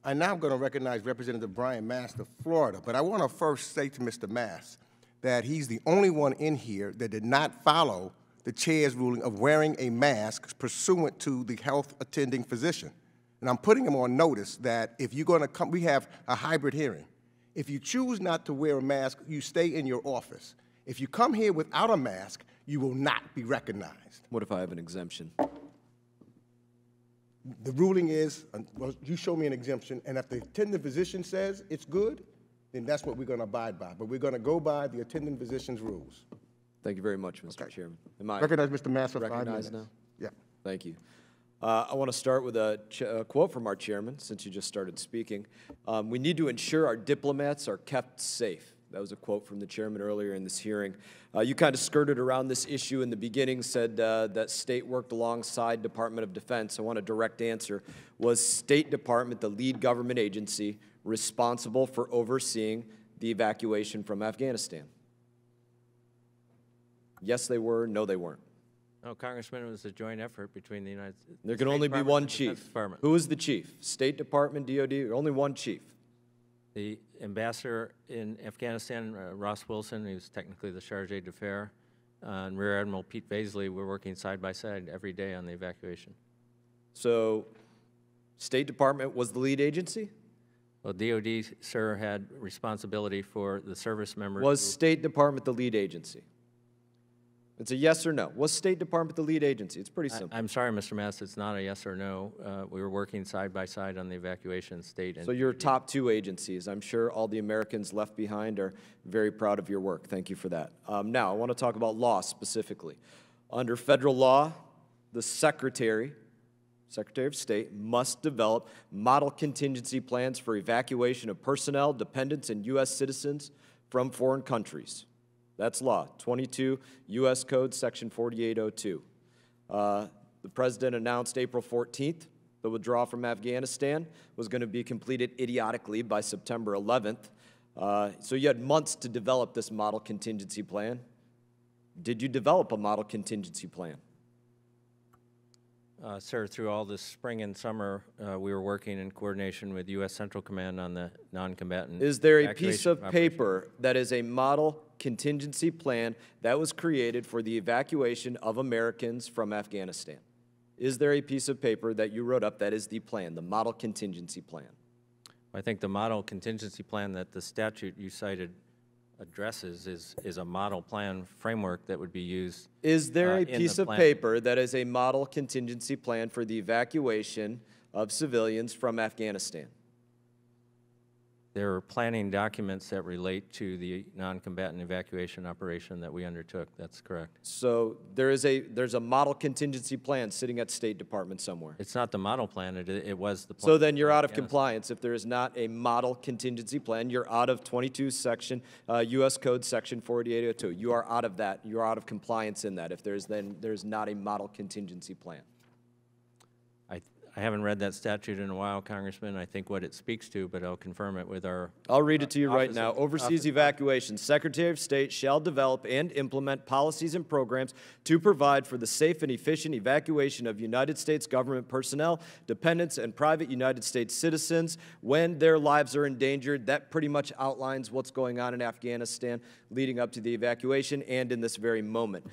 I'm now going to recognize Representative Brian Mast of Florida, but I want to first say to Mr. Mast that he's the only one in here that did not follow the chair's ruling of wearing a mask pursuant to the health attending physician. And I'm putting him on notice that if you're going to come, we have a hybrid hearing. If you choose not to wear a mask, you stay in your office. If you come here without a mask, you will not be recognized. What if I have an exemption? The ruling is, well, you show me an exemption, and if the attending physician says it's good, then that's what we're going to abide by. But we're going to go by the attending physician's rules. Thank you very much, Mr. Chairman. Am I recognize Mr. Mast for 5 minutes. recognized now? Yeah. Thank you. I want to start with a quote from our chairman, since you just started speaking. We need to ensure our diplomats are kept safe. That was a quote from the chairman earlier in this hearing. You kind of skirted around this issue in the beginning, said that state worked alongside Department of Defense. I want a direct answer. Was State Department the lead government agency responsible for overseeing the evacuation from Afghanistan? Yes, they were. No, they weren't. No, Congressman, it was a joint effort between the United States. There can only be one chief. Who is the chief? State Department, DOD, only one chief. The ambassador in Afghanistan, Ross Wilson, who's technically the charge d'affaires, and Rear Admiral Pete Baisley were working side by side every day on the evacuation. So, State Department was the lead agency? Well, DOD, sir, had responsibility for the service members. Was State Department the lead agency? It's a yes or no. Was State Department the lead agency? It's pretty simple. I'm sorry, Mr. Mast, it's not a yes or no. We were working side by side on the evacuation, state and So your top two agencies. I'm sure all the Americans left behind are very proud of your work. Thank you for that. Now, I want to talk about law specifically. Under federal law, the Secretary of State must develop model contingency plans for evacuation of personnel, dependents, and U.S. citizens from foreign countries. That's law, 22 U.S. Code, Section 4802. The President announced April 14th the withdrawal from Afghanistan was going to be completed idiotically by September 11th. So you had months to develop this model contingency plan. Did you develop a model contingency plan? Sir, through all this spring and summer, we were working in coordination with U.S. Central Command on the non-combatant. Is there a piece of paper that is a model contingency plan that was created for the evacuation of Americans from Afghanistan? Is there a piece of paper that you wrote up that is the plan, the model contingency plan? I think the model contingency plan that the statute you cited addresses is a model plan framework that would be used. Is there a piece of paper that is a model contingency plan for the evacuation of civilians from Afghanistan? There are planning documents that relate to the non-combatant evacuation operation that we undertook. That's correct. So there's a model contingency plan sitting at State Department somewhere. It's not the model plan. It was the plan. So then you're out of compliance if there is not a model contingency plan. You're out of 22 Section U.S. Code Section 4802. You are out of that. You're out of compliance in that if there's not a model contingency plan. I haven't read that statute in a while, Congressman. I think what it speaks to, but I'll confirm it with our... I'll read it to you right now. Overseas evacuation. Secretary of State shall develop and implement policies and programs to provide for the safe and efficient evacuation of United States government personnel, dependents, and private United States citizens when their lives are endangered. That pretty much outlines what's going on in Afghanistan leading up to the evacuation and in this very moment.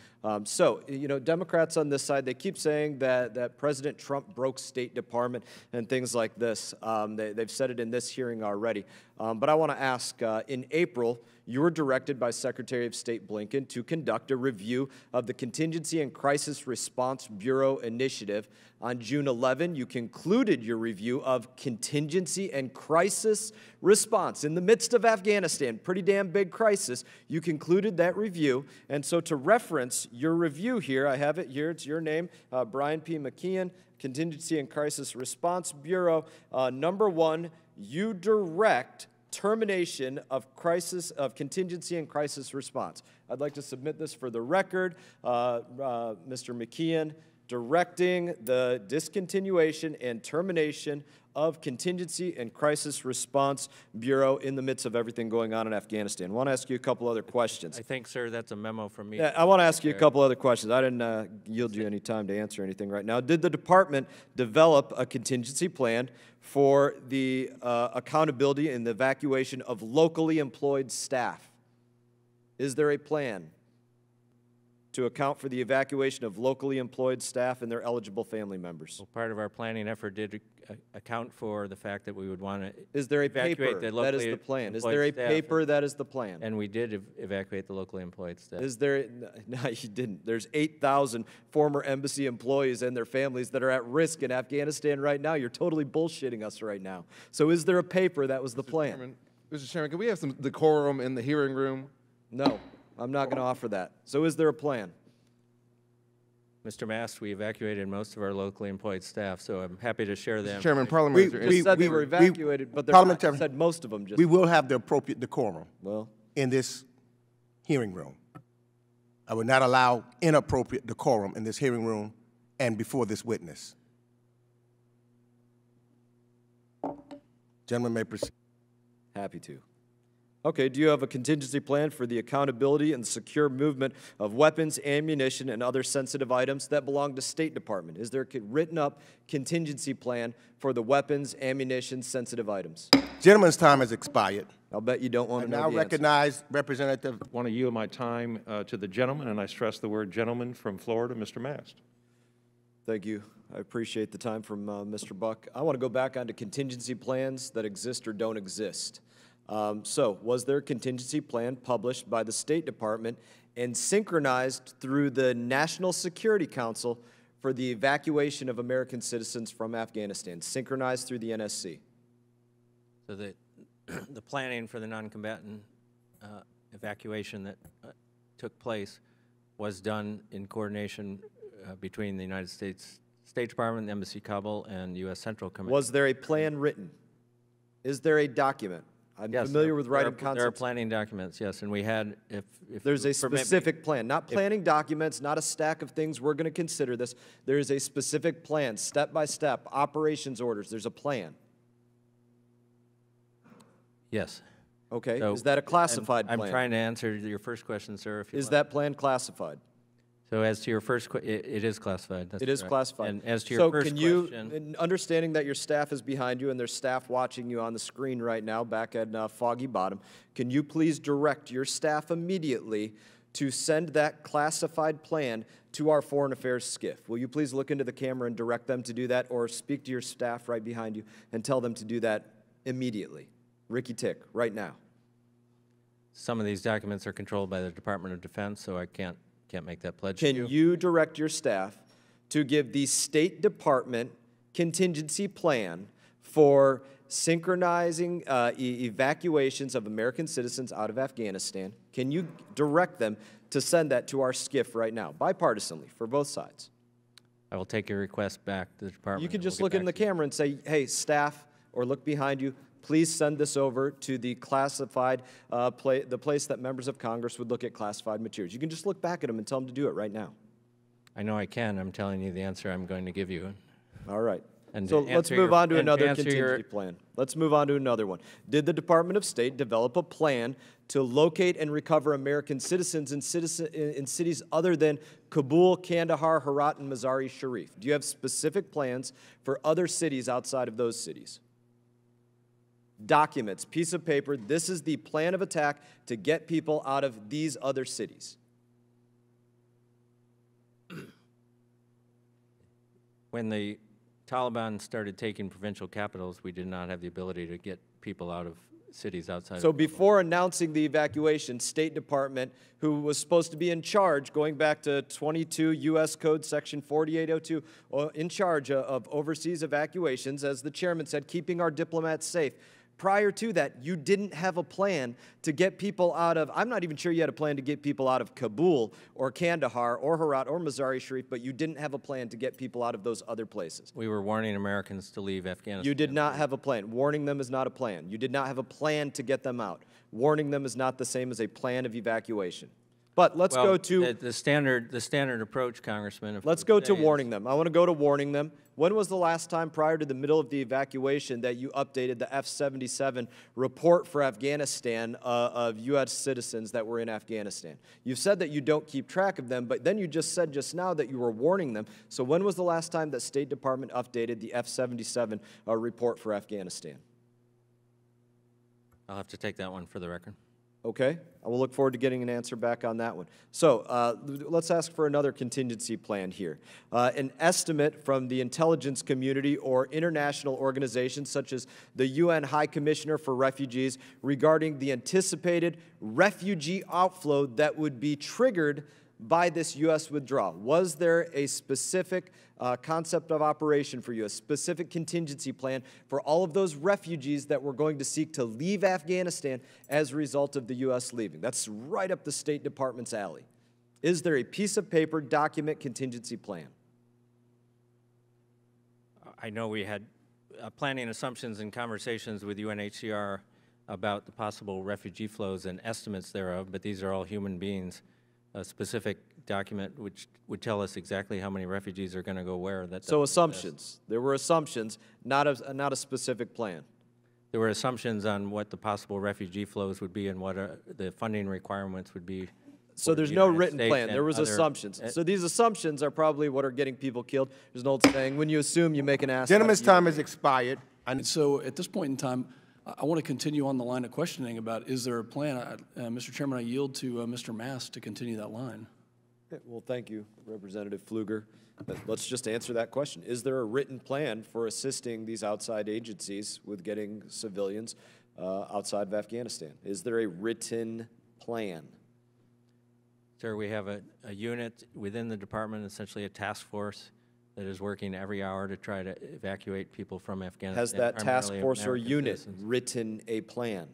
So, you know, Democrats on this side, they keep saying that President Trump broke State Department and things like this. They've said it in this hearing already. But I want to ask, in April, you were directed by Secretary of State Blinken to conduct a review of the Contingency and Crisis Response Bureau initiative. On June 11, you concluded your review of contingency and crisis response. In the midst of Afghanistan, pretty damn big crisis, you concluded that review. And so to reference your review here, I have it here, it's your name, Brian P. McKeon, Contingency and Crisis Response Bureau. Number one, you direct termination of contingency and crisis response. I'd like to submit this for the record. Mr. McKeon, directing the discontinuation and termination of Contingency and Crisis Response Bureau in the midst of everything going on in Afghanistan. I want to ask you a couple other questions. I think, sir, that's a memo from me. Yeah, I want to ask you a couple other questions. I didn't yield you any time to answer anything right now. Did the department develop a contingency plan for the accountability and the evacuation of locally employed staff? Is there a plan to account for the evacuation of locally employed staff and their eligible family members? Well, part of our planning effort did account for the fact that we would want to Is there a evacuate paper the that locally is the plan? Is employed there a staff. paper that is the plan? And we did evacuate the locally employed staff. Is there, no, you didn't. There's 8,000 former embassy employees and their families that are at risk in Afghanistan right now. You're totally bullshitting us right now. So is there a paper that was the plan? Mr. Chairman, can we have some decorum in the hearing room? No, I'm not going to offer that. So is there a plan? Mr. Mast, we evacuated most of our locally employed staff, so I'm happy to share them. Mr. Chairman, parliamentary. You said they were evacuated, but they're not. You said most of them just. We will have the appropriate decorum Well, in this hearing room. I would not allow inappropriate decorum in this hearing room and before this witness. Gentleman may proceed. happy to. Okay, do you have a contingency plan for the accountability and secure movement of weapons, ammunition, and other sensitive items that belong to State Department? Is there a written up contingency plan for the weapons, ammunition, sensitive items? Gentleman's time has expired. I'll bet you don't want I to know now the answer. recognize Representative. I want to yield my time to the gentleman, and I stress the word gentleman from Florida, Mr. Mast. Thank you. I appreciate the time from Mr. Buck. I want to go back onto contingency plans that exist or don't exist. So, was there a contingency plan published by the State Department and synchronized through the National Security Council for the evacuation of American citizens from Afghanistan, synchronized through the NSC? So the planning for the non-combatant evacuation that took place was done in coordination between the United States State Department, the Embassy Kabul, and U.S. Central Command. Was there a plan written? Is there a document? I'm familiar with writing concepts. There are planning documents, yes, and we had, if There's a specific plan, not planning documents, not a stack of things, we're going to consider this. There is a specific plan, step by step, operations orders, there's a plan. Yes. Okay, So, is that a classified I'm plan? trying to answer your first question, sir. If you Is want. that plan classified? So as to your first question, it is classified. That's It is correct. classified. And as to your first can you, question, understanding that your staff is behind you and there's staff watching you on the screen right now back at Foggy Bottom, can you please direct your staff immediately to send that classified plan to our Foreign Affairs SCIF? Will you please look into the camera and direct them to do that, or speak to your staff right behind you and tell them to do that immediately? Ricky Tick, right now. some of these documents are controlled by the Department of Defense, so I can't make that pledge. Can you direct your staff to give the State Department contingency plan for synchronizing evacuations of American citizens out of Afghanistan? Can you direct them to send that to our SCIF right now, bipartisanly, for both sides? I will take your request back to the department. You can and just we'll look get in the back to you. camera and say, hey, staff, or look behind you, please send this over to the classified, the place that members of Congress would look at classified materials. You can just look back at them and tell them to do it right now. I know I can. I'm telling you the answer I'm going to give you. All right. And So to let's answer move your- on to and to another answer your- contingency plan. Let's move on to another one. Did the Department of State develop a plan to locate and recover American citizens in cities other than Kabul, Kandahar, Herat, and Mazar-e Sharif? Do you have specific plans for other cities outside of those cities? Documents, piece of paper, this is the plan of attack to get people out of these other cities. When the Taliban started taking provincial capitals, we did not have the ability to get people out of cities outside So of before announcing the evacuation, State Department, who was supposed to be in charge, going back to 22 U.S. Code Section 4802, in charge of overseas evacuations, as the chairman said, keeping our diplomats safe. Prior to that, you didn't have a plan to get people out of, I'm not even sure you had a plan to get people out of Kabul or Kandahar or Herat or Mazar-e Sharif, but you didn't have a plan to get people out of those other places. We were warning Americans to leave Afghanistan. You did not have a plan. Warning them is not a plan. You did not have a plan to get them out. Warning them is not the same as a plan of evacuation. But let's Well, go to the standard approach, Congressman. if let's we go to say is- warning them. I want to go to warning them. When was the last time prior to the middle of the evacuation that you updated the F-77 report for Afghanistan of U.S. citizens that were in Afghanistan? You've said that you don't keep track of them, but then you just said just now that you were warning them. So when was the last time that State Department updated the F-77 report for Afghanistan? I'll have to take that one for the record. Okay, I will look forward to getting an answer back on that one. So let's ask for another contingency plan here. An estimate from the intelligence community or international organizations such as the UN High Commissioner for Refugees regarding the anticipated refugee outflow that would be triggered by this U.S. withdrawal. Was there a specific concept of operation for you, a specific contingency plan for all of those refugees that were going to seek to leave Afghanistan as a result of the U.S. leaving? That's right up the State Department's alley. Is there a piece of paper document contingency plan? I know we had planning assumptions and conversations with UNHCR about the possible refugee flows and estimates thereof, but these are all human beings. A specific document which would tell us exactly how many refugees are going to go where. So assumptions. There were assumptions, not a specific plan. There were assumptions on what the possible refugee flows would be and what the funding requirements would be. So for there's the no United written States plan. and There was other- assumptions. So these assumptions are probably what are getting people killed. There's an old saying, when you assume, you make an ass. Gentleman's time has expired. And so at this point in time, I want to continue on the line of questioning about, is there a plan? Mr. Chairman, I yield to Mr. Mast to continue that line. Okay, well, thank you, Representative Pfluger. Let's just answer that question. Is there a written plan for assisting these outside agencies with getting civilians outside of Afghanistan? Is there a written plan? Sir, we have a unit within the department, essentially a task force, that is working every hour to try to evacuate people from Afghanistan. Has that task primarily force or American unit citizens. written a plan?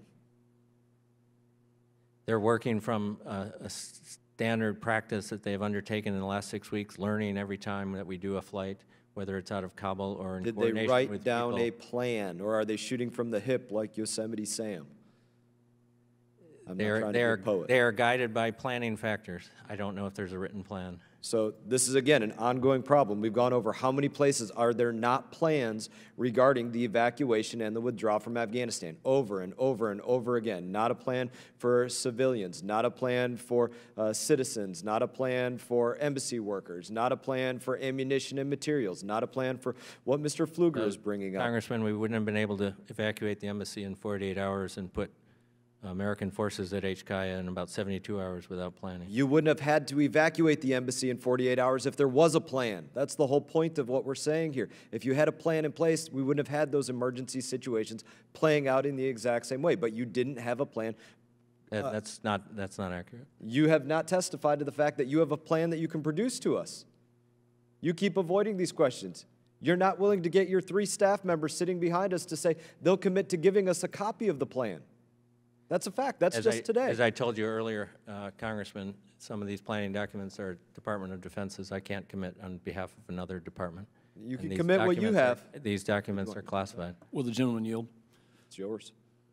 They're working from a standard practice that they've undertaken in the last 6 weeks, learning every time that we do a flight, whether it's out of Kabul or in Did they coordination write with down a people. plan, or are they shooting from the hip like Yosemite Sam? I'm not trying to be a poet. They are guided by planning factors. I don't know if there's a written plan. So this is, again, an ongoing problem. We've gone over how many places are there not plans regarding the evacuation and the withdrawal from Afghanistan, over and over and over again. Not a plan for civilians, not a plan for citizens, not a plan for embassy workers, not a plan for ammunition and materials, not a plan for what Mr. Pfluger is bringing up. Congressman, we wouldn't have been able to evacuate the embassy in 48 hours and put American forces at HKIA in about 72 hours without planning. You wouldn't have had to evacuate the embassy in 48 hours if there was a plan. That's the whole point of what we're saying here. If you had a plan in place, we wouldn't have had those emergency situations playing out in the exact same way. But you didn't have a plan. That's not accurate. You have not testified to the fact that you have a plan that you can produce to us. You keep avoiding these questions. You're not willing to get your 3 staff members sitting behind us to say they'll commit to giving us a copy of the plan. That's a fact. That's just today. As I told you earlier, Congressman, some of these planning documents are Department of Defense's. I can't commit on behalf of another department. You And can these commit what you documents have. These documents are classified. Will the gentleman yield? It's yours.